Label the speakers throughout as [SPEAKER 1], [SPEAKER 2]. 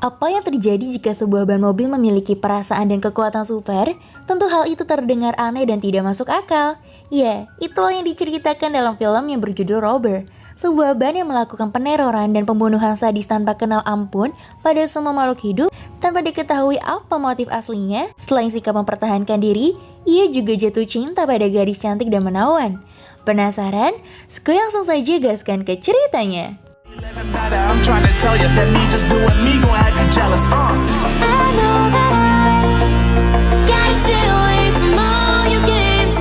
[SPEAKER 1] Apa yang terjadi jika sebuah ban mobil memiliki perasaan dan kekuatan super? Tentu hal itu terdengar aneh dan tidak masuk akal. Ya, itulah yang diceritakan dalam film yang berjudul Robber. Sebuah ban yang melakukan peneroran dan pembunuhan sadis tanpa kenal ampun pada semua makhluk hidup tanpa diketahui apa motif aslinya. Selain sikap mempertahankan diri, ia juga jatuh cinta pada gadis cantik dan menawan. Penasaran? Sekali langsung saja gaskan ke ceritanya.
[SPEAKER 2] I'm trying to tell you that me just doing me gon' have you jealous.
[SPEAKER 3] I know that I gotta stay away from all your games.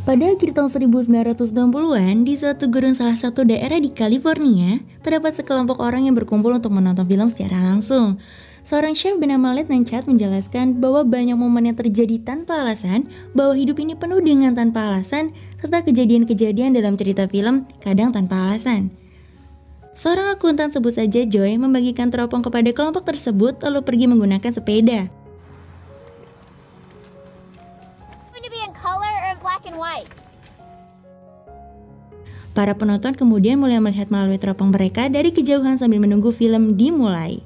[SPEAKER 1] Pada akhir tahun 1990-an, di suatu gurun salah satu daerah di California, terdapat sekelompok orang yang berkumpul untuk menonton film secara langsung. Seorang chef bernama Lieutenant Chad menjelaskan bahwa banyak momen yang terjadi tanpa alasan, bahwa hidup ini penuh dengan tanpa alasan, serta kejadian-kejadian dalam cerita film kadang tanpa alasan. Seorang akuntan, sebut saja Joy, membagikan teropong kepada kelompok tersebut lalu pergi menggunakan sepeda.
[SPEAKER 3] Going to be in color or black and white?
[SPEAKER 1] Para penonton kemudian mulai melihat melalui teropong mereka dari kejauhan sambil menunggu film dimulai.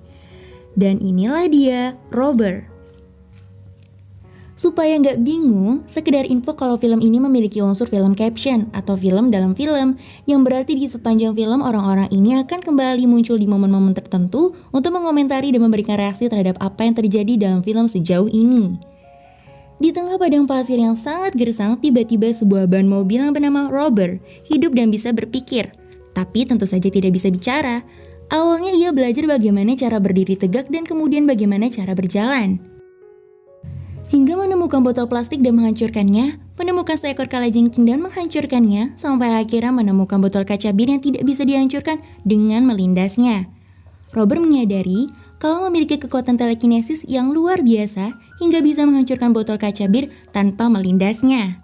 [SPEAKER 1] Dan inilah dia, Robber. Supaya nggak bingung, sekedar info kalau film ini memiliki unsur film caption atau film dalam film, yang berarti di sepanjang film orang-orang ini akan kembali muncul di momen-momen tertentu untuk mengomentari dan memberikan reaksi terhadap apa yang terjadi dalam film sejauh ini. Di tengah padang pasir yang sangat gersang, tiba-tiba sebuah ban mobil yang bernama Robber hidup dan bisa berpikir, tapi tentu saja tidak bisa bicara. Awalnya ia belajar bagaimana cara berdiri tegak dan kemudian bagaimana cara berjalan. Hingga menemukan botol plastik dan menghancurkannya, menemukan seekor kalajengking dan menghancurkannya, sampai akhirnya menemukan botol kaca bir yang tidak bisa dihancurkan dengan melindasnya. Robber menyadari kalau memiliki kekuatan telekinesis yang luar biasa hingga bisa menghancurkan botol kaca bir tanpa melindasnya.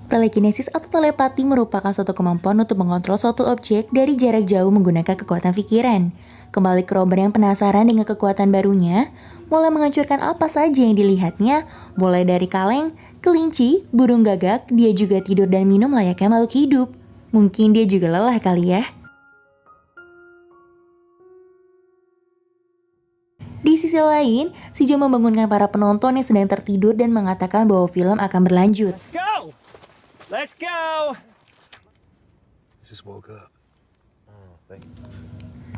[SPEAKER 1] Telekinesis atau telepati merupakan suatu kemampuan untuk mengontrol suatu objek dari jarak jauh menggunakan kekuatan pikiran. Kembali ke Robber yang penasaran dengan kekuatan barunya, mulai menghancurkan apa saja yang dilihatnya, mulai dari kaleng, kelinci, burung gagak, dia juga tidur dan minum layaknya makhluk hidup. Mungkin dia juga lelah kali ya. Di sisi lain, si Joe membangunkan para penonton yang sedang tertidur dan mengatakan bahwa film akan berlanjut.
[SPEAKER 4] Let's go!
[SPEAKER 2] Just woke up. Oh, thank you.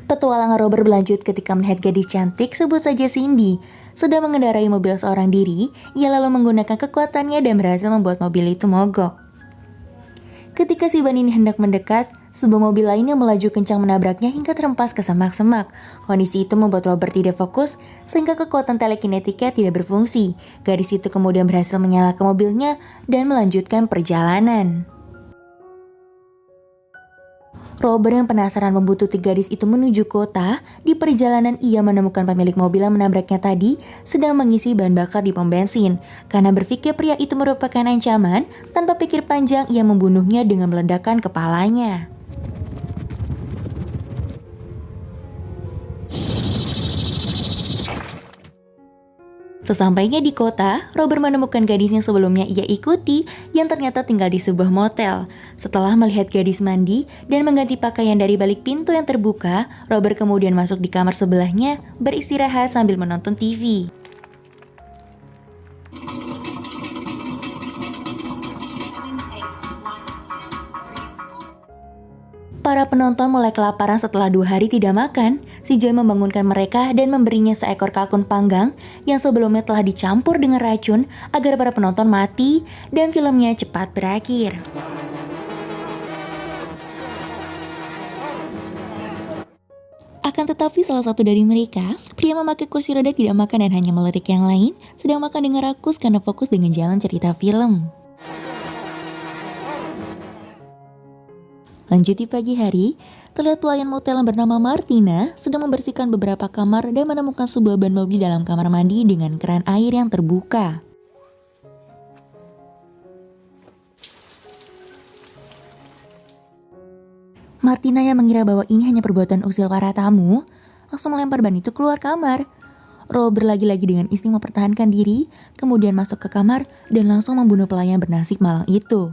[SPEAKER 1] Petualangan Robber berlanjut ketika melihat gadis cantik, sebut saja Cindy, sedang mengendarai mobil seorang diri. Ia lalu menggunakan kekuatannya dan berhasil membuat mobil itu mogok. Ketika si ban ini hendak mendekat, sebuah mobil lainnya melaju kencang menabraknya hingga terhempas ke semak-semak. Kondisi itu membuat Robert tidak fokus, sehingga kekuatan telekinetiknya tidak berfungsi. Gadis itu kemudian berhasil menyalakan mobilnya dan melanjutkan perjalanan. Robert yang penasaran membuntuti gadis itu menuju kota. Di perjalanan ia menemukan pemilik mobil yang menabraknya tadi sedang mengisi bahan bakar di pom bensin. Karena berpikir pria itu merupakan ancaman, tanpa pikir panjang ia membunuhnya dengan meledakkan kepalanya. Sesampainya di kota, Robert menemukan gadis yang sebelumnya ia ikuti yang ternyata tinggal di sebuah motel. Setelah melihat gadis mandi dan mengganti pakaian dari balik pintu yang terbuka, Robert kemudian masuk di kamar sebelahnya beristirahat sambil menonton TV. Para penonton mulai kelaparan setelah 2 hari tidak makan. Si Joy membangunkan mereka dan memberinya seekor kalkun panggang yang sebelumnya telah dicampur dengan racun agar para penonton mati dan filmnya cepat berakhir. Akan tetapi salah satu dari mereka, pria memakai kursi roda, tidak makan dan hanya melirik yang lain, sedang makan dengan rakus karena fokus dengan jalan cerita film. Lanjut di pagi hari, terlihat pelayan motel yang bernama Martina sedang membersihkan beberapa kamar dan menemukan sebuah ban mobil dalam kamar mandi dengan keran air yang terbuka. Martina yang mengira bahwa ini hanya perbuatan usil para tamu, langsung melempar ban itu keluar kamar. Robert lagi-lagi dengan insting mempertahankan diri, kemudian masuk ke kamar dan langsung membunuh pelayan bernasib malang itu.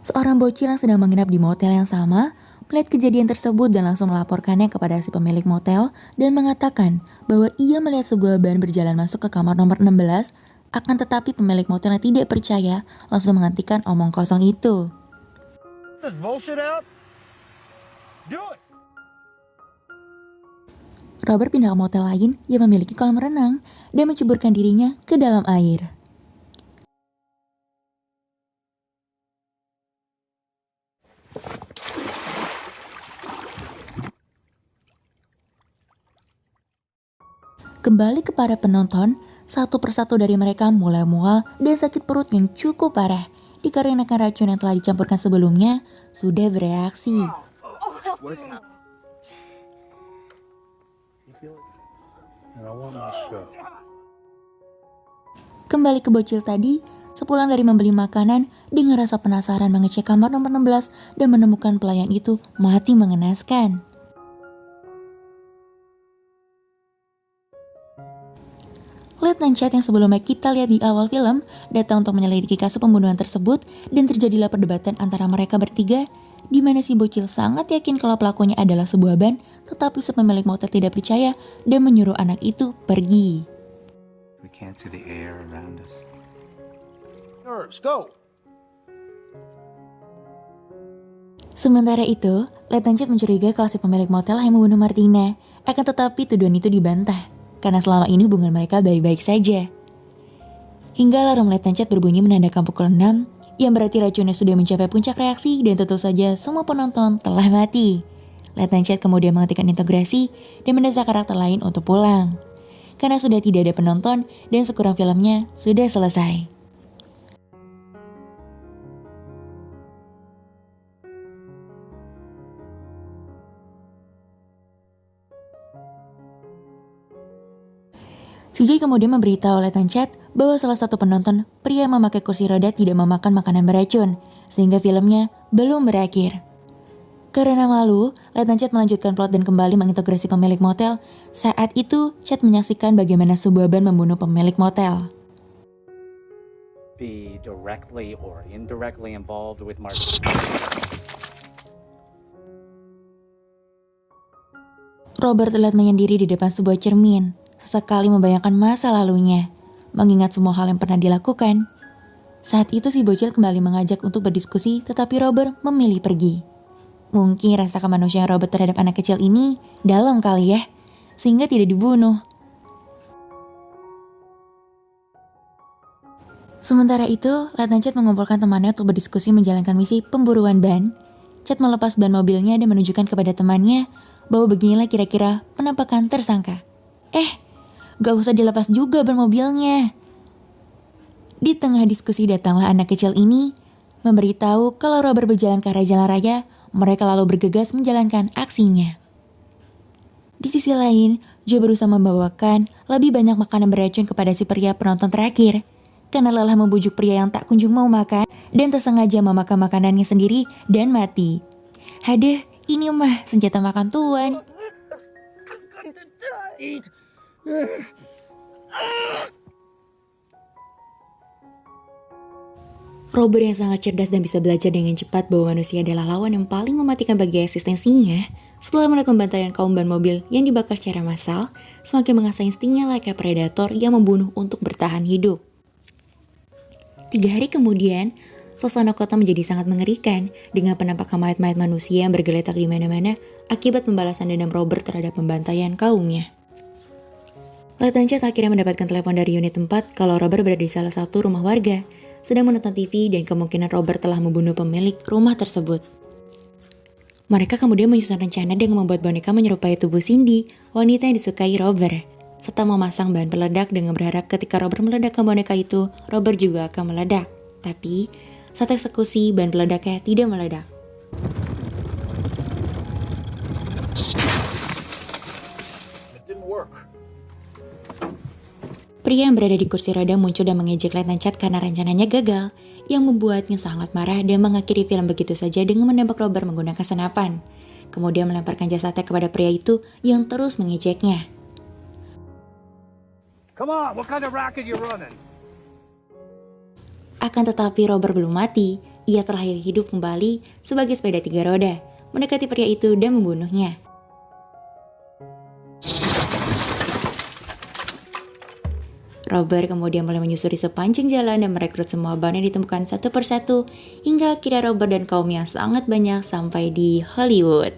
[SPEAKER 1] Seorang bocil yang sedang menginap di motel yang sama melihat kejadian tersebut dan langsung melaporkannya kepada si pemilik motel dan mengatakan bahwa ia melihat sebuah ban berjalan masuk ke kamar nomor 16, akan tetapi pemilik motel yang tidak percaya langsung menghentikan omong kosong itu.
[SPEAKER 4] This bullshit out? Do it!
[SPEAKER 1] Robert pindah ke motel lain yang memiliki kolam renang dan menceburkan dirinya ke dalam air. Kembali ke para penonton, satu persatu dari mereka mulai mual dan sakit perut yang cukup parah dikarenakan racun yang telah dicampurkan sebelumnya sudah bereaksi.
[SPEAKER 2] And I want my show.
[SPEAKER 1] Kembali ke bocil tadi, sepulang dari membeli makanan, dengan rasa penasaran mengecek kamar nomor 16 dan menemukan pelayan itu mati mengenaskan. Lieutenant Chad yang sebelumnya kita lihat di awal film datang untuk menyelidiki kasus pembunuhan tersebut dan terjadilah perdebatan antara mereka bertiga di mana si bocil sangat yakin kalau pelakunya adalah sebuah ban, tetapi si pemilik motel tidak percaya dan menyuruh anak itu pergi.
[SPEAKER 5] We can't see the air around us.
[SPEAKER 2] Nerves, go!
[SPEAKER 1] Sementara itu, Lieutenant Chad mencurigai kalau si pemilik motel yang membunuh Martina, akan tetapi tuduhan itu dibantah karena selama ini hubungan mereka baik-baik saja. Hingga alarm Lieutenant Chad berbunyi menandakan pukul 6, yang berarti racunnya sudah mencapai puncak reaksi dan tentu saja semua penonton telah mati. Lieutenant Chad kemudian menghentikan integrasi dan mendesak karakter lain untuk pulang. Karena sudah tidak ada penonton dan sekurang filmnya sudah selesai. CJ kemudian memberitahu Lieutenant Chad bahwa salah satu penonton, pria yang memakai kursi roda, tidak memakan makanan beracun, sehingga filmnya belum berakhir. Karena malu, Lieutenant Chad melanjutkan plot dan kembali mengintegrasi pemilik motel. Saat itu, Chad menyaksikan bagaimana sebuah ban membunuh pemilik motel.
[SPEAKER 6] Be directly or indirectly involved with Mark.
[SPEAKER 1] Robert terlihat menyendiri di depan sebuah cermin, sesekali membayangkan masa lalunya, mengingat semua hal yang pernah dilakukan. Saat itu si bocil kembali mengajak untuk berdiskusi, tetapi Robert memilih pergi. Mungkin rasa kemanusiaan Robert terhadap anak kecil ini dalam kali ya, sehingga tidak dibunuh. Sementara itu, Lieutenant Chad mengumpulkan temannya untuk berdiskusi menjalankan misi pemburuan ban. Chad melepas ban mobilnya dan menunjukkan kepada temannya bahwa beginilah kira-kira penampakan tersangka. Gak usah dilepas juga ban mobilnya. Di tengah diskusi datanglah anak kecil ini memberitahu kalau Robert berjalan ke arah jalan raya. Mereka lalu bergegas menjalankan aksinya. Di sisi lain, Joe berusaha membawakan lebih banyak makanan beracun kepada si pria penonton terakhir. Karena lelah membujuk pria yang tak kunjung mau makan dan tersengaja memakan makanannya sendiri dan mati. Haduh, ini mah senjata makan tuan. Robert yang sangat cerdas dan bisa belajar dengan cepat bahwa manusia adalah lawan yang paling mematikan bagi eksistensinya, setelah melihat pembantaian kaum ban mobil yang dibakar secara massal, semakin mengasah instingnya layaknya predator yang membunuh untuk bertahan hidup. 3 hari kemudian, suasana kota menjadi sangat mengerikan dengan penampakan mayat-mayat manusia yang bergeletak di mana-mana akibat pembalasan dendam Robert terhadap pembantaian kaumnya. Lieutenant Chad akhirnya mendapatkan telepon dari unit 4 kalau Robert berada di salah satu rumah warga, sedang menonton TV dan kemungkinan Robert telah membunuh pemilik rumah tersebut. Mereka kemudian menyusun rencana dengan membuat boneka menyerupai tubuh Cindy, wanita yang disukai Robert, serta memasang bahan peledak dengan berharap ketika Robert meledakkan boneka itu, Robert juga akan meledak. Tapi, saat eksekusi, bahan peledaknya tidak meledak.
[SPEAKER 2] It didn't work.
[SPEAKER 1] Pria yang berada di kursi roda muncul dan mengejek Lieutenant Chad karena rencananya gagal, yang membuatnya sangat marah dan mengakhiri film begitu saja dengan menembak Robert menggunakan senapan. Kemudian melemparkan jasadnya kepada pria itu yang terus mengejeknya.
[SPEAKER 4] Come on, what kind of racket you running?
[SPEAKER 1] Akan tetapi Robert belum mati, ia terlahir hidup kembali sebagai sepeda 3 roda, mendekati pria itu dan membunuhnya. Robert kemudian mulai menyusuri sepanjang jalan dan merekrut semua ban yang ditemukan satu persatu, hingga akhirnya Robert dan kaumnya sangat banyak sampai di Hollywood.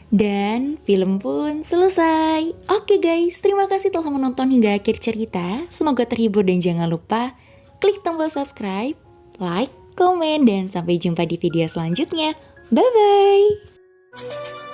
[SPEAKER 1] Dan film pun selesai. Oke guys, terima kasih telah menonton hingga akhir cerita. Semoga terhibur dan jangan lupa klik tombol subscribe, like, komen, dan sampai jumpa di video selanjutnya. Bye-bye!